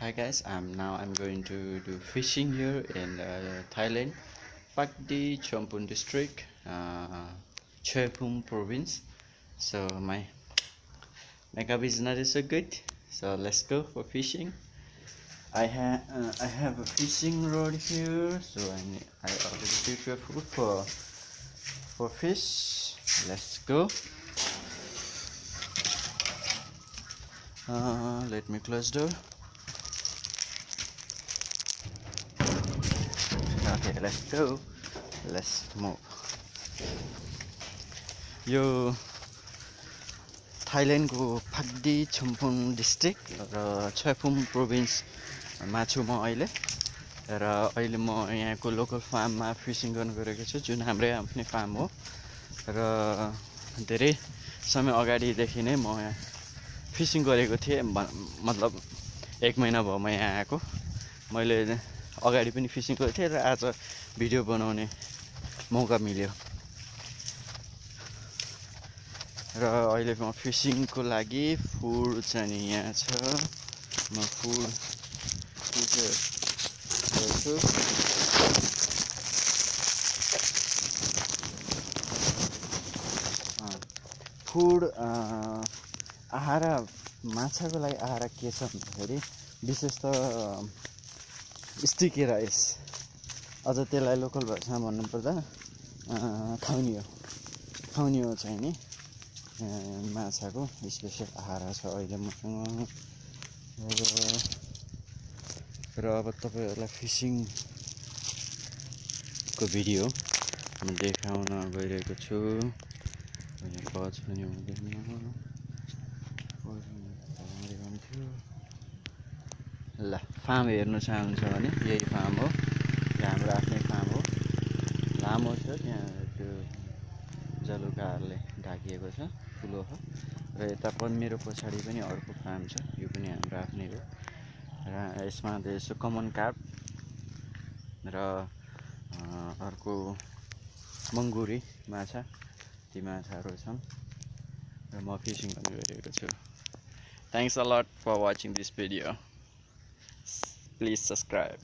Hi guys, I'm going to do fishing here in Thailand, Phak Di Chonpun district, Choi Phum province. So my makeup is not so good, so let's go for fishing. I have a fishing rod here, so I already prepare food for fish. Let's go. Let me close door. Okay, let's go. Let's move. यो थाइल्यान्डको फाक्दी छम्पुन district र छयफुम प्रोभिन्समा छु म अहिले म यहाँको local फार्ममा fishing गर्न गएको छु, जुन हाम्रै आफ्नै फार्म हो र धेरै समय अगाडिदेखि नै म यहाँ फिसिङ गरेको थिएँ। मतलब 1 महिना भयो म यहाँ आएको। मैले अगाडि पनि फिसिङ गरेको थिएँ र आज भिडियो बनाउने मौका मिल्यो र अहिले म फिसिङको लागि फुड चाहिँ यहाँ छ। म फुड गर्छु। फुड आहार माछाको लागि आहार के छ भन्दाखेरि विशेष त स्टिकी राइस, अझ त्यसलाई लोकल भाषामा भन्नुपर्दा खाउनी हो चाहिँ नि माछाको स्पेसल आहार छ अहिले मसँग। र अब तपाईँहरूलाई फिसिङको भिडियो म देखाउन गइरहेको छु। पज पनि हुँदैन। ल, फार्म हेर्नु चाहनुहुन्छ भने यही फार्म हो, यो हाम्रो आफ्नै फार्म हो। लामो छ, त्यहाँ त्यो जलुकाहरूले ढाकिएको छ, ठुलो हो। र यता पनि मेरो पछाडि पनि अर्को फार्म छ, यो पनि हाम्रो आफ्नै हो। र यसमा यसो कमन कार्प र अर्को मङ्गुरी माछा, ती माछाहरू छन् र म फिसिङ पनि गरिरहेको छु। Thanks a lot for watching this video. Please subscribe.